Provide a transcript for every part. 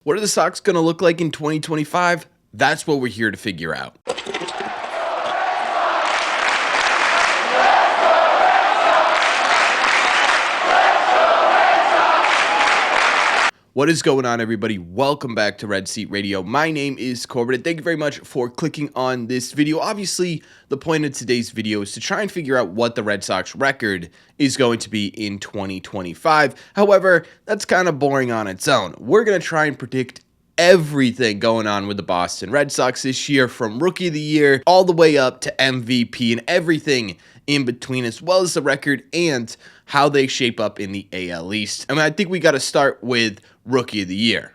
What are the Sox going to look like in 2025? That's what we're here to figure out. What is going on, everybody? Welcome back to Red Seat Radio. My name is Corbett, and thank you very much for clicking on this video. Obviously, the point of today's video is to try and figure out what the Red Sox record is going to be in 2025. However, that's kind of boring on its own. We're going to try and predict everything going on with the Boston Red Sox this year, from Rookie of the Year all the way up to MVP and everything in between, as well as the record and how they shape up in the AL East. I think we got to start with Rookie of the Year.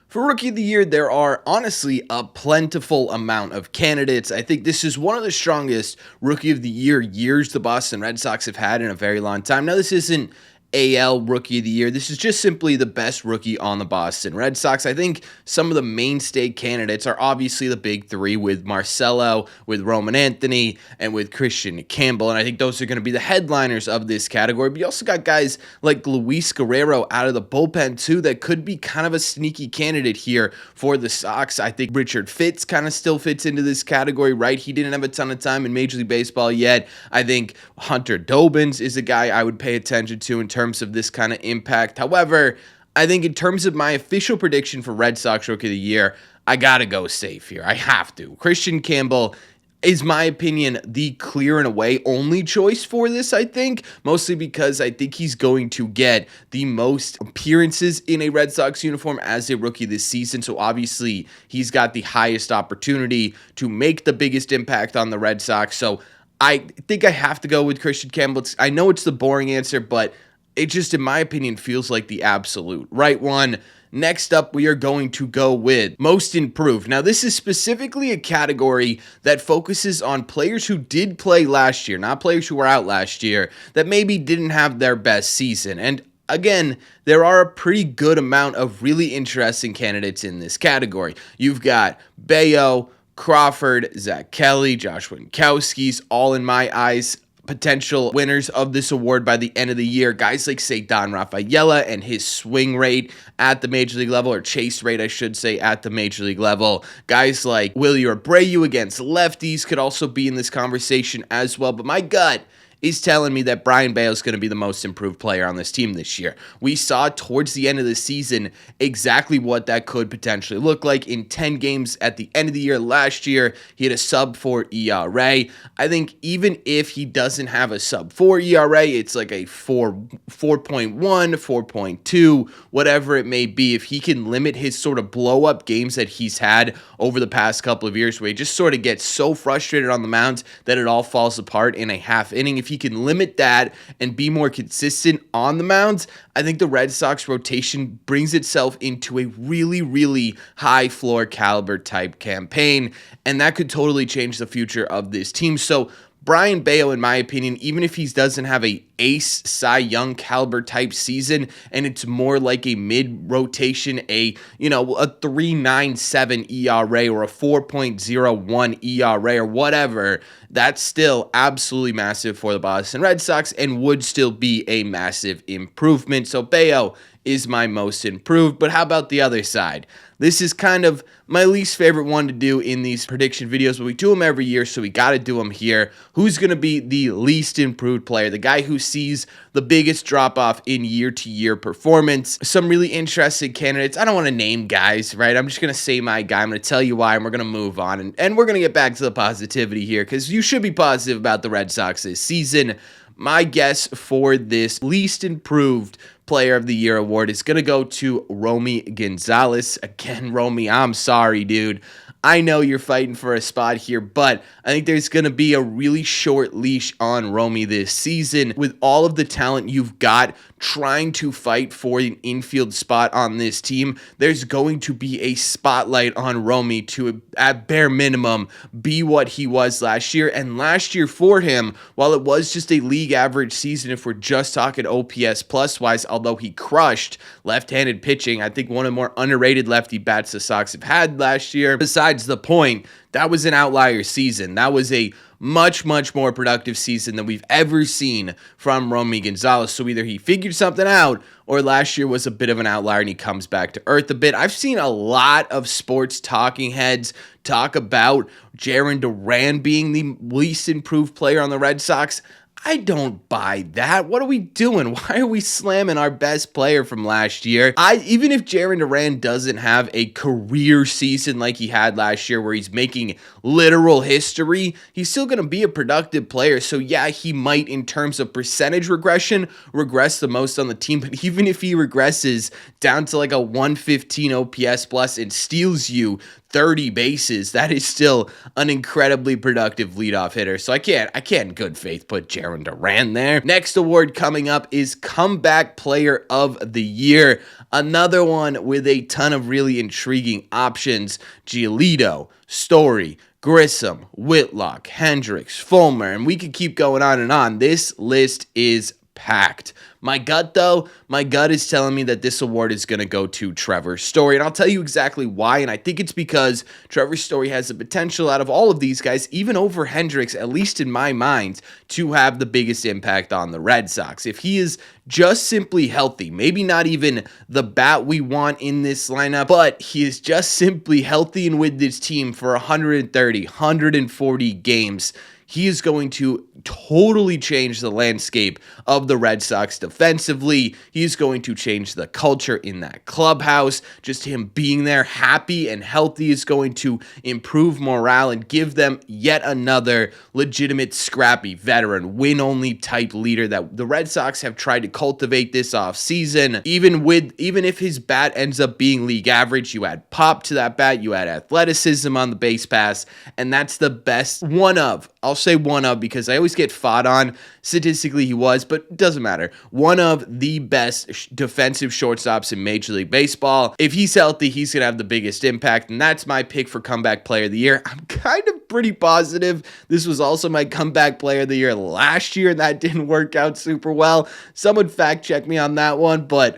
For Rookie of the Year, there are honestly a plentiful amount of candidates. I think this is one of the strongest Rookie of the Year years the Boston Red Sox have had in a very long time. Now, this isn't AL Rookie of the Year. This is just simply the best rookie on the Boston Red Sox. I think some of the mainstay candidates are obviously the big three, with Marcelo, with Roman Anthony, and with Christian Campbell, and I think those are going to be the headliners of this category. But you also got guys like Luis Guerrero out of the bullpen too that could be kind of a sneaky candidate here for the Sox. I think Richard Fitts kind of still fits into this category, right? He didn't have a ton of time in Major League Baseball yet. I think Hunter Dobbins is a guy I would pay attention to in terms of this kind of impact. However, I think in terms of my official prediction for Red Sox Rookie of the Year, I gotta go safe here. I have to. Christian Campbell is, my opinion, the clear and away only choice for this, I think, mostly because I think he's going to get the most appearances in a Red Sox uniform as a rookie this season. So obviously, he's got the highest opportunity to make the biggest impact on the Red Sox. So I think I have to go with Christian Campbell. I know it's the boring answer, but it just, in my opinion, feels like the absolute right one. Next up, we are going to go with Most Improved. Now, this is specifically a category that focuses on players who did play last year, not players who were out last year, that maybe didn't have their best season. And again, there are a pretty good amount of really interesting candidates in this category. You've got Bayo, Crawford, Zach Kelly, Josh Winkowski's, all in my eyes potential winners of this award by the end of the year. Guys like, say, Don Rafaela and his swing rate at the major league level, or chase rate, I should say, at the major league level. Guys like Willie Abreu against lefties could also be in this conversation as well. But my gut is telling me that Brayan Bello is going to be the most improved player on this team this year. We saw towards the end of the season exactly what that could potentially look like. In 10 games at the end of the year last year, he had a sub-4 ERA. I think even if he doesn't have a sub-4 ERA, it's like a 4.1, 4.2, whatever it may be. If he can limit his sort of blow-up games that he's had over the past couple of years, where he just sort of gets so frustrated on the mound that it all falls apart in a half inning, if he can limit that and be more consistent on the mound, I think the Red Sox rotation brings itself into a really, really high floor caliber type campaign, and that could totally change the future of this team. So Brayan Bello, in my opinion, even if he doesn't have a ace Cy Young caliber type season, and it's more like a mid-rotation, a 3.97 ERA or a 4.01 ERA or whatever, that's still absolutely massive for the Boston Red Sox and would still be a massive improvement. So Bello is my most improved. But how about the other side? This is kind of my least favorite one to do in these prediction videos, but we do them every year, so we got to do them here. Who's going to be the least improved player? The guy who sees the biggest drop-off in year-to-year performance. Some really interesting candidates. I don't want to name guys, right? I'm just going to say my guy. I'm going to tell you why, and we're going to move on. And we're going to get back to the positivity here, because you should be positive about the Red Sox this season. My guess for this least improved Player of the Year award is going to go to Romy Gonzalez. Again, Romy, I'm sorry, dude. I know you're fighting for a spot here, but I think there's going to be a really short leash on Romy this season. With all of the talent you've got trying to fight for an infield spot on this team, there's going to be a spotlight on Romy to, at bare minimum, be what he was last year. And last year for him, while it was just a league average season, if we're just talking OPS plus wise, although he crushed left-handed pitching. I think one of the more underrated lefty bats the Sox have had last year. Besides the point, that was an outlier season. That was a much more productive season than we've ever seen from Romy Gonzalez. So either he figured something out or last year was a bit of an outlier and he comes back to earth a bit. I've seen a lot of sports talking heads talk about Jarren Duran being the least improved player on the Red Sox. I don't buy that. What are we doing? Why are we slamming our best player from last year? Even if Jarren Duran doesn't have a career season like he had last year where he's making literal history, he's still going to be a productive player. So yeah, he might, in terms of percentage regression, regress the most on the team. But even if he regresses down to like a 115 OPS plus and steals you 30 bases, that is still an incredibly productive leadoff hitter. So I can't in good faith put Jarren Duran there. Next award coming up is Comeback Player of the Year. Another one with a ton of really intriguing options. Giolito, Story, Grissom, Whitlock, Hendricks, Fulmer, and we could keep going on and on. This list is packed. My gut is telling me that this award is going to go to Trevor Story, and I'll tell you exactly why, and I think it's because Trevor Story has the potential out of all of these guys, even over Hendricks, at least in my mind, to have the biggest impact on the Red Sox. If he is just simply healthy, maybe not even the bat we want in this lineup, but he is just simply healthy and with this team for 130, 140 games, he is going to totally change the landscape of the Red Sox defensively. He's going to change the culture in that clubhouse. Just him being there, happy and healthy, is going to improve morale and give them yet another legitimate, scrappy, veteran, win-only type leader that the Red Sox have tried to cultivate this offseason. Even if his bat ends up being league average, you add pop to that bat, you add athleticism on the base pass, and that's the best I'll say one of, because I always get fought on. Statistically, he was, but it doesn't matter. One of the best defensive shortstops in Major League Baseball. If he's healthy, he's going to have the biggest impact, and that's my pick for Comeback Player of the Year. I'm kind of pretty positive this was also my Comeback Player of the Year last year, and that didn't work out super well. Someone fact check me on that one, but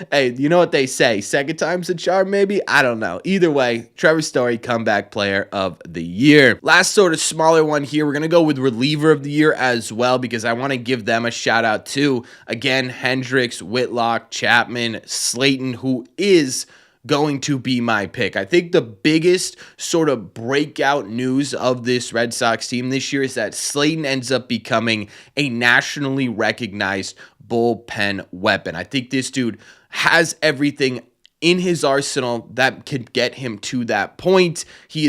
hey, you know what they say, second time's a charm maybe? I don't know. Either way, Trevor Story, Comeback Player of the Year. Last sort of smaller one here, we're going to go with Reliever of the Year as well, because I want to give them a shout out too. Again, Hendricks, Whitlock, Chapman, Slayton, who is going to be my pick. I think the biggest sort of breakout news of this Red Sox team this year is that Slayton ends up becoming a nationally recognized bullpen weapon. I think this dude has everything in his arsenal that could get him to that point. He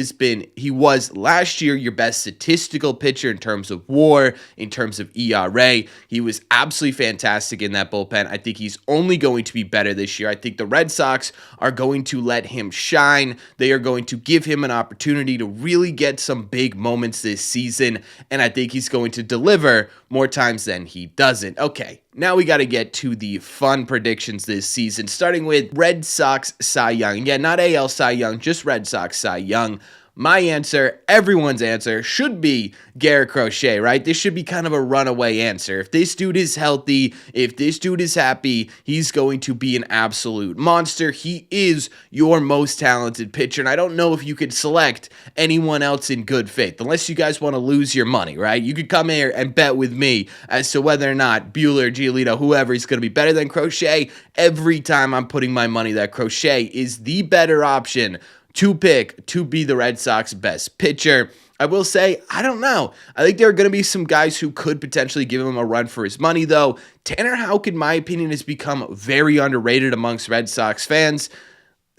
was last year your best statistical pitcher in terms of WAR, in terms of ERA. He was absolutely fantastic in that bullpen. I think he's only going to be better this year. I think the Red Sox are going to let him shine. They are going to give him an opportunity to really get some big moments this season, and I think he's going to deliver more times than he doesn't. Okay, now we got to get to the fun predictions this season, starting with Red Sox Cy Young. Yeah, not AL Cy Young, just Red Sox Cy Young. My answer, everyone's answer, should be Garrett Crochet, right? This should be kind of a runaway answer. If this dude is healthy, if this dude is happy, he's going to be an absolute monster. He is your most talented pitcher, and I don't know if you could select anyone else in good faith, unless you guys want to lose your money, right? You could come here and bet with me as to whether or not Buehler, Giolito, whoever is going to be better than Crochet. Every time I'm putting my money that Crochet is the better option to pick to be the Red Sox best pitcher. I will say, I don't know. I think there are going to be some guys who could potentially give him a run for his money, though. Tanner Houck, in my opinion, has become very underrated amongst Red Sox fans.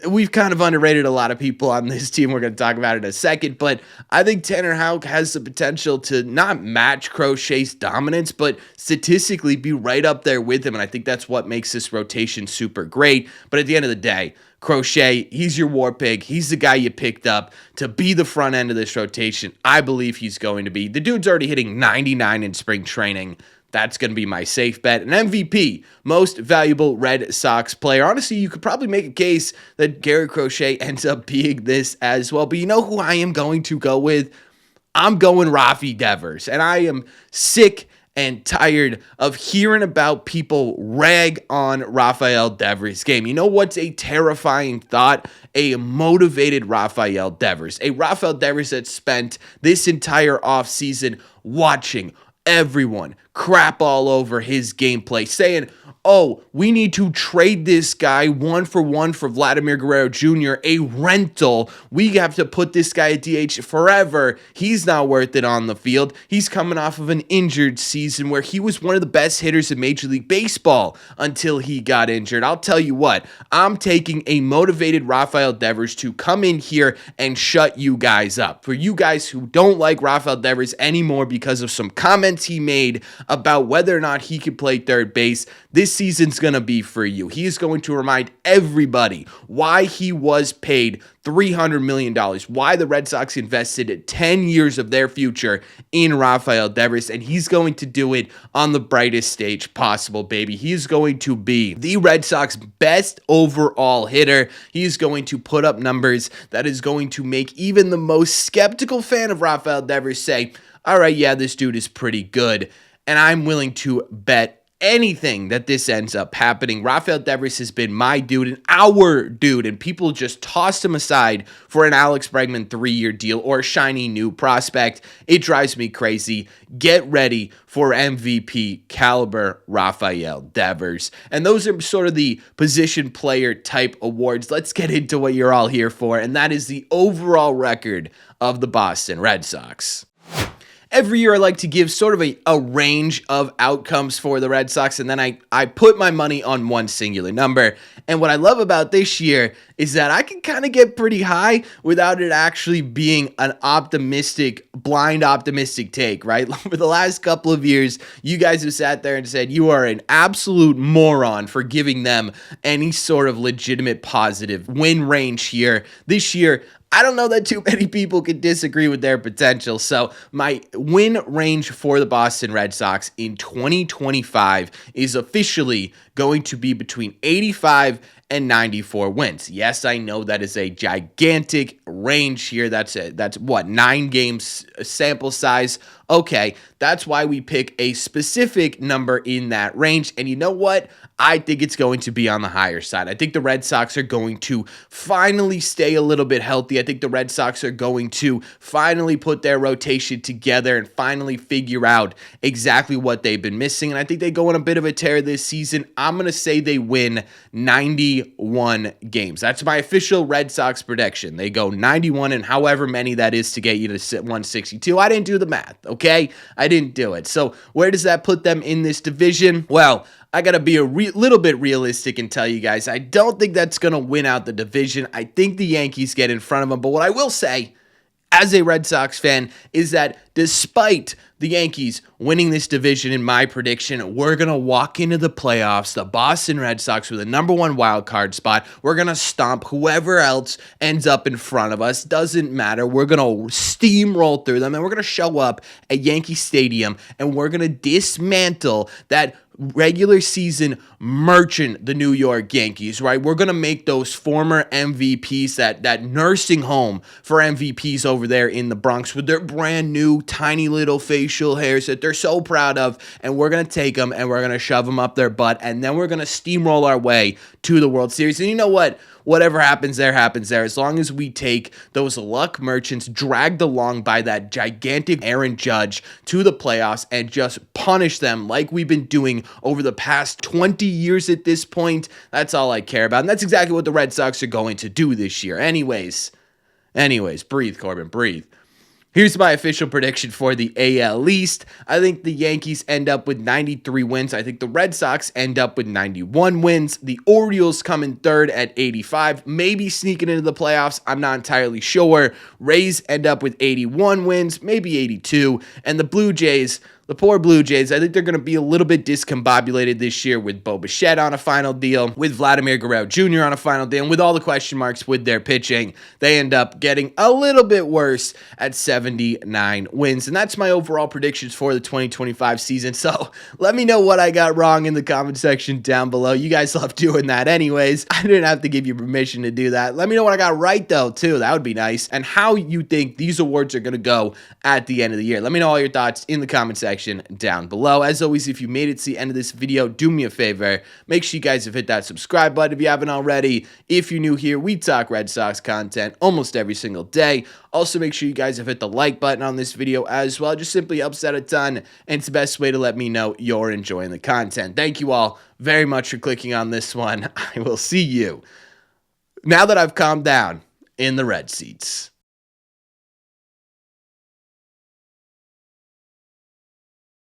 We've kind of underrated a lot of people on this team. We're going to talk about it in a second, but I think Tanner Houck has the potential to not match Crochet's dominance, but statistically be right up there with him, and I think that's what makes this rotation super great. But at the end of the day, Crochet, he's your war pig. He's the guy you picked up to be the front end of this rotation. I believe he's going to be. The dude's already hitting 99 in spring training. That's going to be my safe bet. An MVP, most valuable Red Sox player. Honestly, you could probably make a case that Garrett Crochet ends up being this as well. But you know who I am going to go with? I'm going Rafi Devers. And I am sick and tired of hearing about people rag on Rafael Devers' game. You know what's a terrifying thought? A motivated Rafael Devers. A Rafael Devers that spent this entire offseason watching everyone crap all over his gameplay, saying, oh, we need to trade this guy 1-for-1 for Vladimir Guerrero Jr., a rental. We have to put this guy at DH forever. He's not worth it on the field. He's coming off of an injured season where he was one of the best hitters in Major League Baseball until he got injured. I'll tell you what, I'm taking a motivated Rafael Devers to come in here and shut you guys up. For you guys who don't like Rafael Devers anymore because of some comments he made about whether or not he could play third base, this season's going to be for you. He is going to remind everybody why he was paid $300 million, why the Red Sox invested 10 years of their future in Rafael Devers, and he's going to do it on the brightest stage possible, baby. He's going to be the Red Sox best overall hitter. He's going to put up numbers that is going to make even the most skeptical fan of Rafael Devers say, all right, yeah, this dude is pretty good, and I'm willing to bet anything that this ends up happening. Rafael Devers has been my dude and our dude, and people just tossed him aside for an Alex Bregman 3-year deal or a shiny new prospect. It drives me crazy. Get ready for MVP caliber Rafael Devers. And those are sort of the position player type awards. Let's get into what you're all here for, and that is the overall record of the Boston Red Sox. Every year I like to give sort of a range of outcomes for the Red Sox, and then I put my money on one singular number. And what I love about this year is that I can kind of get pretty high without it actually being an blind optimistic take, right? For the last couple of years, you guys have sat there and said you are an absolute moron for giving them any sort of legitimate positive win range here. This year, I don't know that too many people could disagree with their potential. So my win range for the Boston Red Sox in 2025 is officially going to be between 85 and 94 wins. Yes, I know that is a gigantic range here. That's what, 9 games sample size. Okay, that's why we pick a specific number in that range. And you know what? I think it's going to be on the higher side. I think the Red Sox are going to finally stay a little bit healthy. I think the Red Sox are going to finally put their rotation together and finally figure out exactly what they've been missing. And I think they go on a bit of a tear this season. I'm going to say they win 91 games. That's my official Red Sox prediction. They go 91 and however many that is to get you to 162. I didn't do the math, okay? I didn't do it. So where does that put them in this division? Well, I got to be a little bit realistic and tell you guys, I don't think that's going to win out the division. I think the Yankees get in front of them. But what I will say, as a Red Sox fan, is that despite the Yankees winning this division, in my prediction, we're going to walk into the playoffs, the Boston Red Sox, with a number 1 wild card spot. We're going to stomp whoever else ends up in front of us. Doesn't matter. We're going to steamroll through them, and we're going to show up at Yankee Stadium, and we're going to dismantle that regular season merchant, the New York Yankees, right? We're going to make those former MVPs, that nursing home for MVPs over there in the Bronx with their brand new tiny little facial hairs that they're so proud of, and we're going to take them and we're going to shove them up their butt, and then we're going to steamroll our way to the World Series. And you know what? Whatever happens there, happens there. As long as we take those luck merchants dragged along by that gigantic Aaron Judge to the playoffs and just punish them like we've been doing over the past 20 years at this point, that's all I care about. And that's exactly what the Red Sox are going to do this year. Anyways, breathe, Corbin, breathe. Here's my official prediction for the AL East. I think the Yankees end up with 93 wins. I think the Red Sox end up with 91 wins. The Orioles come in third at 85, maybe sneaking into the playoffs. I'm not entirely sure. Rays end up with 81 wins, maybe 82. And the Blue Jays, the poor Blue Jays, I think they're going to be a little bit discombobulated this year with Bo Bichette on a final deal, with Vladimir Guerrero Jr. on a final deal, and with all the question marks with their pitching, they end up getting a little bit worse at 79 wins. And that's my overall predictions for the 2025 season. So let me know what I got wrong in the comment section down below. You guys love doing that anyways. I didn't have to give you permission to do that. Let me know what I got right, though, too. That would be nice. And how you think these awards are going to go at the end of the year. Let me know all your thoughts in the comment section section down below. As always, if you made it to the end of this video, do me a favor. Make sure you guys have hit that subscribe button if you haven't already. If you're new here, we talk Red Sox content almost every single day. Also, make sure you guys have hit the like button on this video as well. It just simply helps out a ton, and it's the best way to let me know you're enjoying the content. Thank you all very much for clicking on this one. I will see you, now that I've calmed down, in the red seats.